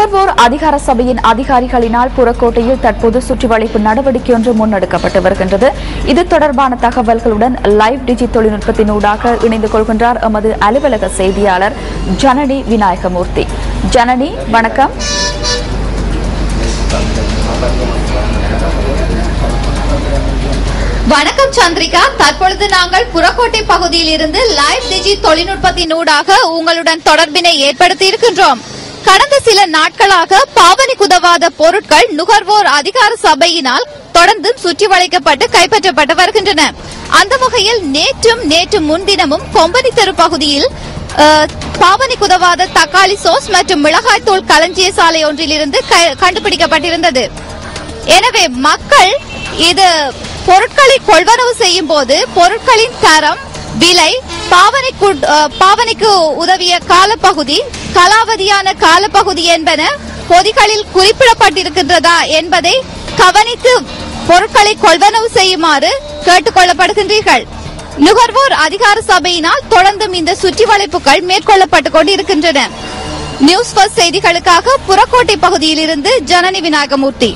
நுகர்வோர் அதிகார சபையின் அதிகாரிகளினால் புறக்கோட்டையில் தற்போது சுற்றிவளைப்பு நடவடிக்கை ஒன்று முன்னெடுக்கப்பட்டு வருகின்றது. இது தொடர்பான தகவல்களுடன் லைவ் டிஜி தொழில்நுட்பத்தினூடாக இணைந்து கொள்கின்றார் எமது அலுவலக செய்தியாளர் ஜனனி விநாயகமூர்த்தி. ஜனனி, வணக்கம். வணக்கம் சந்திரிகா. தற்பொழுது நாங்கள் புறக்கோட்டை பகுதியில் இருந்து லைவ் டிஜி தொழில்நுட்பத்தினூடாக உங்களுடன் தொடர்பினை ஏற்படுத்தி இருக்கின்றோம். கடந்த சில நாட்களாக பாவனைக்கு உதவாத பொருட்கள் நுகர்வோர் அதிகார சபையினால் தொடர்ந்து சுற்றி வளைக்கப்பட்டு கைப்பற்றப்பட்டு வருகின்றன. அந்த வகையில் நேற்று முன்தினமும் கொம்பனி தெரு பகுதியில் பாவனைக்கு உதவாத தக்காளி சோஸ் மற்றும் மிளகாய் தூள் களஞ்சிய சாலை ஒன்றிலிருந்து கண்டுபிடிக்கப்பட்டிருந்தது. எனவே மக்கள் இது பொருட்களை கொள்வனவு செய்யும் போது பொருட்களின் தரம், விலை, பாவனைக்கு உதவிய காலப்பகுதி, காலாவதியான காலப்பகுதி என்பன பொதிகளில் குறிப்பிடப்பட்டிருக்கின்றதா என்பதை கவனித்து பொருட்களை கொள்வனவு செய்யுமாறு கேட்டுக் கொள்ளப்படுகின்றீர்கள். நுகர்வோர் அதிகார சபையினால் தொடர்ந்தும் இந்த சுற்றி வளைப்புகள் மேற்கொள்ளப்பட்டுக் கொண்டிருக்கின்றன. நியூஸ் ஃபர்ஸ்ட் செய்திகளுக்காக புறக்கோட்டை பகுதியில் இருந்து ஜனனி விநாயகமூர்த்தி.